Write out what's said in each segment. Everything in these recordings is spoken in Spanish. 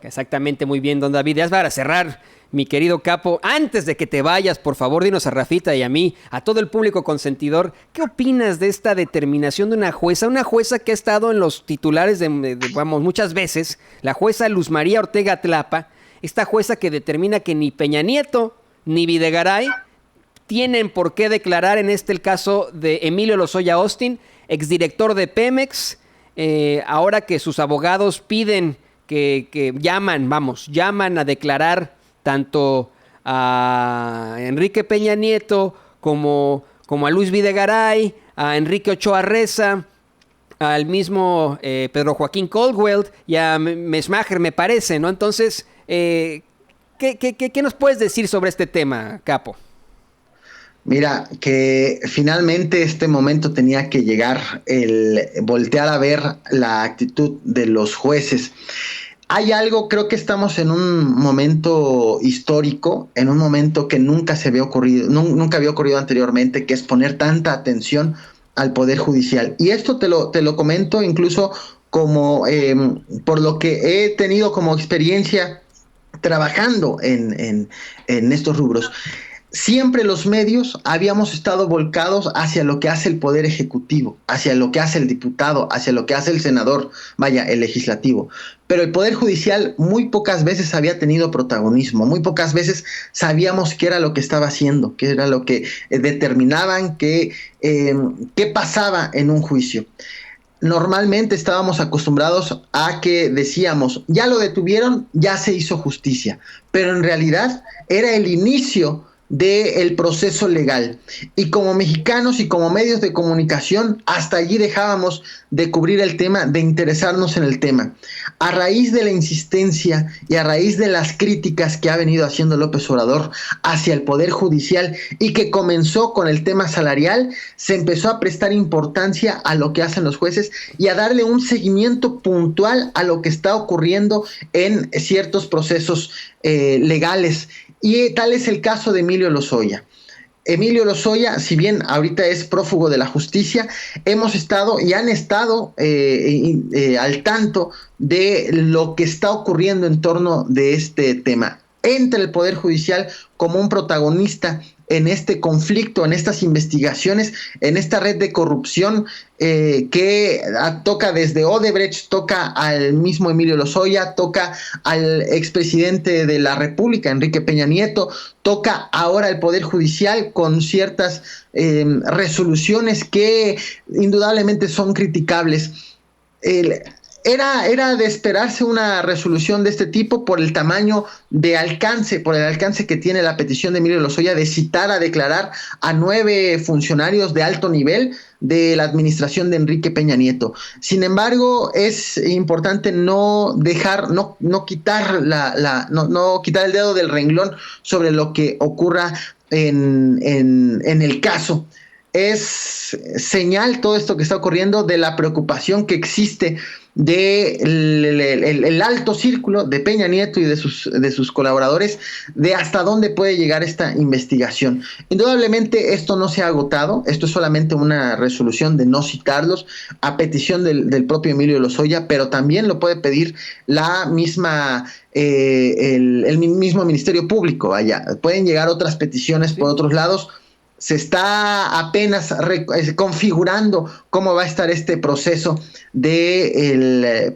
Exactamente, muy bien, don David. Ya para cerrar, mi querido Capo, antes de que te vayas, por favor, dinos a Rafita y a mí, a todo el público consentidor, ¿qué opinas de esta determinación de una jueza que ha estado en los titulares vamos, muchas veces, la jueza Luz María Ortega Tlapa, esta jueza que determina que ni Peña Nieto ni Videgaray tienen por qué declarar, en el caso de Emilio Lozoya Austin, exdirector de Pemex, ahora que sus abogados piden que llaman a declarar tanto a Enrique Peña Nieto como a Luis Videgaray, a Enrique Ochoa Reza, al mismo Pedro Joaquín Caldwell y a Mesmacher, me parece, ¿no? Entonces, ¿qué nos puedes decir sobre este tema, Capo? Mira, que finalmente este momento tenía que llegar, el voltear a ver la actitud de los jueces. Hay algo, creo que estamos en un momento histórico, en un momento que nunca se había ocurrido, nunca había ocurrido anteriormente, que es poner tanta atención al Poder Judicial. Y esto te lo comento incluso como por lo que he tenido como experiencia trabajando en estos rubros. Siempre los medios habíamos estado volcados hacia lo que hace el Poder Ejecutivo, hacia lo que hace el diputado, hacia lo que hace el senador, vaya, el legislativo. Pero el Poder Judicial muy pocas veces había tenido protagonismo, muy pocas veces sabíamos qué era lo que estaba haciendo, qué era lo que determinaban, qué pasaba en un juicio. Normalmente estábamos acostumbrados a que decíamos, ya lo detuvieron, ya se hizo justicia, pero en realidad era el inicio del proceso legal. Y como mexicanos y como medios de comunicación, hasta allí dejábamos de cubrir el tema, de interesarnos en el tema. A raíz de la insistencia y a raíz de las críticas que ha venido haciendo López Obrador hacia el Poder Judicial y que comenzó con el tema salarial, se empezó a prestar importancia a lo que hacen los jueces y a darle un seguimiento puntual a lo que está ocurriendo en ciertos procesos legales. Y tal es el caso de Emilio Lozoya. Emilio Lozoya, si bien ahorita es prófugo de la justicia, hemos estado y han estado al tanto de lo que está ocurriendo en torno de este tema. Entra el Poder Judicial como un protagonista en este conflicto, en estas investigaciones, en esta red de corrupción que toca desde Odebrecht, toca al mismo Emilio Lozoya, toca al expresidente de la República, Enrique Peña Nieto, toca ahora el Poder Judicial con ciertas resoluciones que indudablemente son criticables. Era de esperarse una resolución de este tipo por el tamaño de alcance, por el alcance que tiene la petición de Emilio Lozoya de citar a declarar a 9 funcionarios de alto nivel de la administración de Enrique Peña Nieto. Sin embargo, es importante no quitar no quitar el dedo del renglón sobre lo que ocurra en el caso. Es señal todo esto que está ocurriendo de la preocupación que existe del alto círculo de Peña Nieto y de sus colaboradores, de hasta dónde puede llegar esta investigación. Indudablemente esto no se ha agotado, esto es solamente una resolución de no citarlos a petición del propio Emilio Lozoya, pero también lo puede pedir la misma el mismo Ministerio Público. Vaya, pueden llegar otras peticiones por otros lados. Se está apenas configurando cómo va a estar este proceso el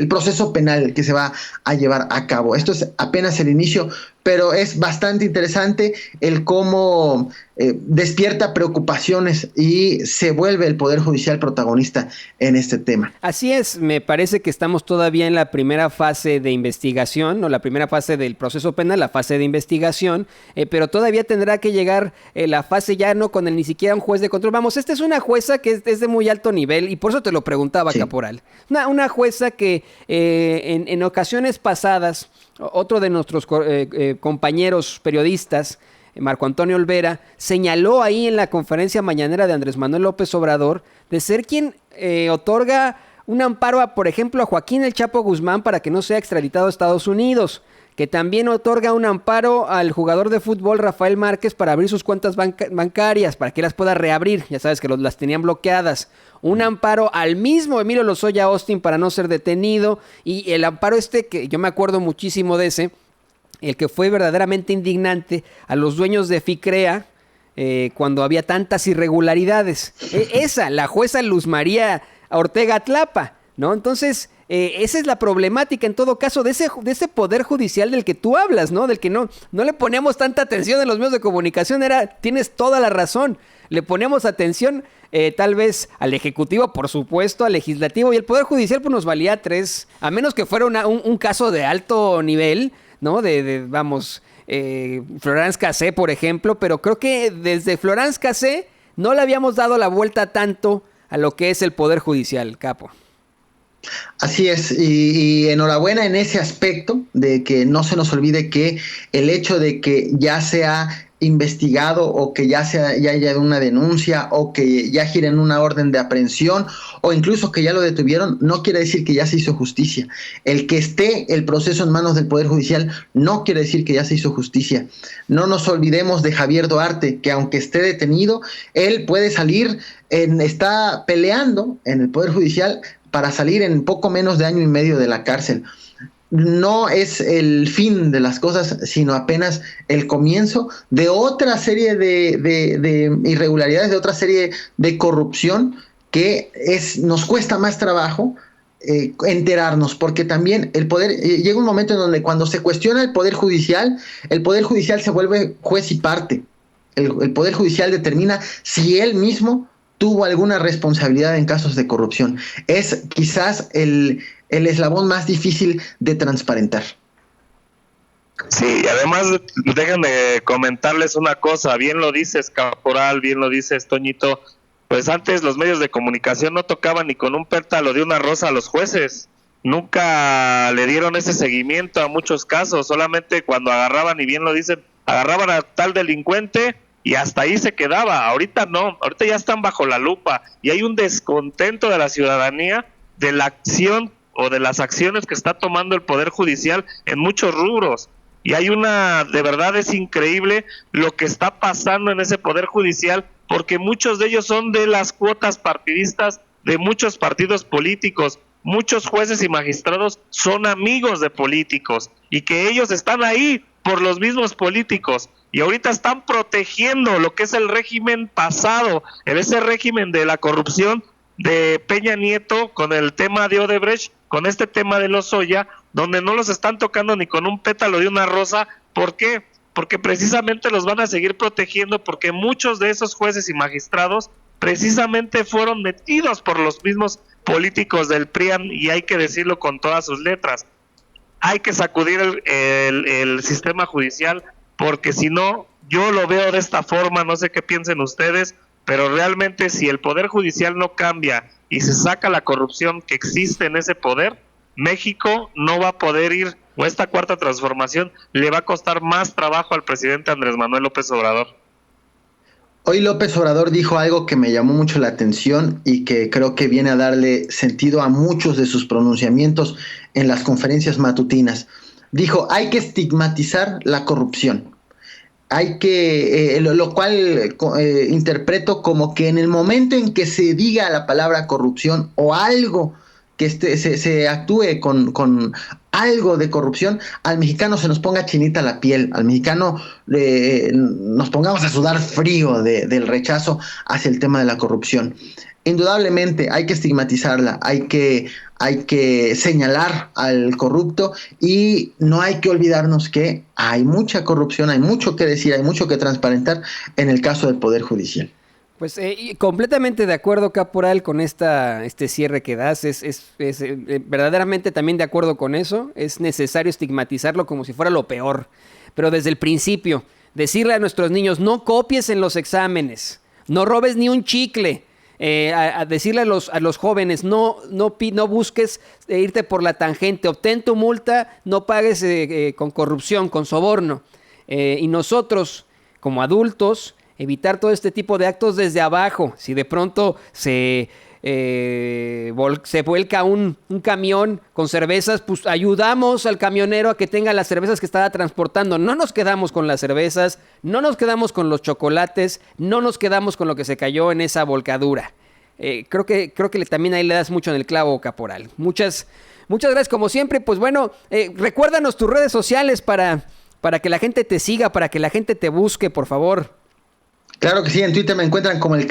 proceso penal que se va a llevar a cabo. Esto es apenas el inicio, pero es bastante interesante el cómo despierta preocupaciones y se vuelve el Poder Judicial protagonista en este tema. Así es, me parece que estamos todavía en la primera fase de investigación, o la primera fase del proceso penal, la fase de investigación, pero todavía tendrá que llegar la fase ya no con ni siquiera un juez de control. Vamos, esta es una jueza que es de muy alto nivel, y por eso te lo preguntaba, sí. Caporal. Una jueza que en ocasiones pasadas, otro de nuestros compañeros periodistas, Marco Antonio Olvera, señaló ahí en la conferencia mañanera de Andrés Manuel López Obrador de ser quien otorga un amparo, por ejemplo, a Joaquín El Chapo Guzmán para que no sea extraditado a Estados Unidos, que también otorga un amparo al jugador de fútbol Rafael Márquez para abrir sus cuentas bancarias, para que las pueda reabrir, ya sabes que las tenían bloqueadas. Un amparo al mismo Emilio Lozoya Austin para no ser detenido, y el amparo que yo me acuerdo muchísimo de ese, el que fue verdaderamente indignante, a los dueños de FICREA, cuando había tantas irregularidades. La jueza Luz María Ortega Tlapa, ¿no? Entonces, esa es la problemática en todo caso de ese poder judicial del que tú hablas, ¿no? Del que no le ponemos tanta atención en los medios de comunicación. Tienes toda la razón. Le ponemos atención tal vez al Ejecutivo, por supuesto, al Legislativo, y el Poder Judicial pues nos valía tres, a menos que fuera un caso de alto nivel, ¿no? Florence Cassé, por ejemplo, pero creo que desde Florence Cassé no le habíamos dado la vuelta tanto a lo que es el Poder Judicial, Capo. Así es, y enhorabuena en ese aspecto de que no se nos olvide que el hecho de que ya sea investigado o que ya haya una denuncia o que ya gire en una orden de aprehensión o incluso que ya lo detuvieron, no quiere decir que ya se hizo justicia. El que esté el proceso en manos del Poder Judicial no quiere decir que ya se hizo justicia. No nos olvidemos de Javier Duarte, que aunque esté detenido, él puede salir, está peleando en el Poder Judicial para salir en poco menos de año y medio de la cárcel. No es el fin de las cosas, sino apenas el comienzo de otra serie de irregularidades, de otra serie de corrupción que nos cuesta más trabajo enterarnos, porque también el poder, llega un momento en donde cuando se cuestiona el Poder Judicial se vuelve juez y parte. El Poder Judicial determina si él mismo tuvo alguna responsabilidad en casos de corrupción. Es quizás el eslabón más difícil de transparentar. Sí, y además déjenme comentarles una cosa, bien lo dices Caporal, bien lo dices Toñito, pues antes los medios de comunicación no tocaban ni con un pétalo de una rosa a los jueces, nunca le dieron ese seguimiento a muchos casos, solamente cuando agarraban, y bien lo dicen, agarraban a tal delincuente y hasta ahí se quedaba. Ahorita no, ahorita ya están bajo la lupa y hay un descontento de la ciudadanía de la acción o de las acciones que está tomando el Poder Judicial en muchos rubros. Y de verdad es increíble lo que está pasando en ese Poder Judicial, porque muchos de ellos son de las cuotas partidistas de muchos partidos políticos. Muchos jueces y magistrados son amigos de políticos y que ellos están ahí por los mismos políticos y ahorita están protegiendo lo que es el régimen pasado, ese régimen de la corrupción de Peña Nieto con el tema de Odebrecht, con este tema de Lozoya, donde no los están tocando ni con un pétalo de una rosa. ¿Por qué? Porque precisamente los van a seguir protegiendo, porque muchos de esos jueces y magistrados precisamente fueron metidos por los mismos políticos del PRIAN, y hay que decirlo con todas sus letras. Hay que sacudir el sistema judicial, porque si no, yo lo veo de esta forma, no sé qué piensen ustedes, pero realmente si el Poder Judicial no cambia y se saca la corrupción que existe en ese poder, México no va a poder ir, o esta cuarta transformación le va a costar más trabajo al presidente Andrés Manuel López Obrador. Hoy López Obrador dijo algo que me llamó mucho la atención y que creo que viene a darle sentido a muchos de sus pronunciamientos en las conferencias matutinas. Dijo, hay que estigmatizar la corrupción. Hay que, lo cual interpreto como que en el momento en que se diga la palabra corrupción o algo que se actúe con algo de corrupción, al mexicano se nos ponga chinita la piel, al mexicano nos pongamos a sudar frío del rechazo hacia el tema de la corrupción. Indudablemente hay que estigmatizarla, hay que señalar al corrupto y no hay que olvidarnos que hay mucha corrupción, hay mucho que decir, hay mucho que transparentar en el caso del Poder Judicial. Pues completamente de acuerdo, Caporal, con este cierre que das. Verdaderamente también de acuerdo con eso. Es necesario estigmatizarlo como si fuera lo peor. Pero desde el principio, decirle a nuestros niños, no copies en los exámenes, no robes ni un chicle. A decirle a los jóvenes, no busques irte por la tangente, obtén tu multa, no pagues con corrupción, con soborno. Y nosotros, como adultos, evitar todo este tipo de actos desde abajo. Si de pronto se se vuelca un camión con cervezas, pues ayudamos al camionero a que tenga las cervezas que estaba transportando. No nos quedamos con las cervezas, no nos quedamos con los chocolates, no nos quedamos con lo que se cayó en esa volcadura. Creo que también ahí le das mucho en el clavo, Caporal. Muchas gracias, como siempre. Pues bueno, recuérdanos tus redes sociales para que la gente te siga, para que la gente te busque, por favor. Claro que sí, en Twitter me encuentran como el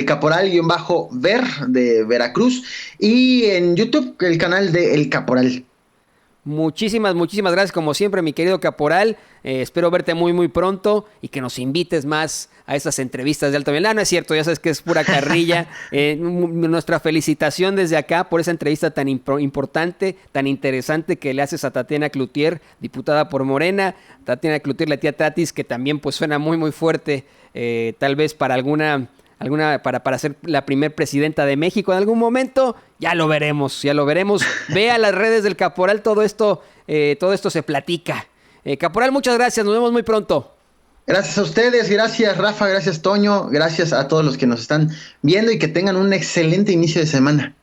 caporal-ver de Veracruz y en YouTube el canal de El Caporal. Muchísimas gracias como siempre, mi querido Caporal. Espero verte muy, muy pronto y que nos invites más a estas entrevistas de alto nivel. No es cierto, ya sabes que es pura carrilla. Nuestra felicitación desde acá por esa entrevista tan importante, tan interesante que le haces a Tatiana Cloutier, diputada por Morena. Tatiana Cloutier, la tía Tatis, que también pues suena muy, muy fuerte, tal vez para para ser la primer presidenta de México en algún momento. Ya lo veremos. Ve a las redes del Caporal, todo esto se platica. Caporal, muchas gracias, nos vemos muy pronto. Gracias a ustedes, gracias Rafa, gracias Toño, gracias a todos los que nos están viendo y que tengan un excelente inicio de semana.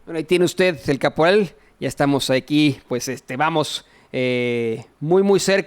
Bueno, ahí tiene usted el Caporal, ya estamos aquí, pues vamos muy, muy cerca.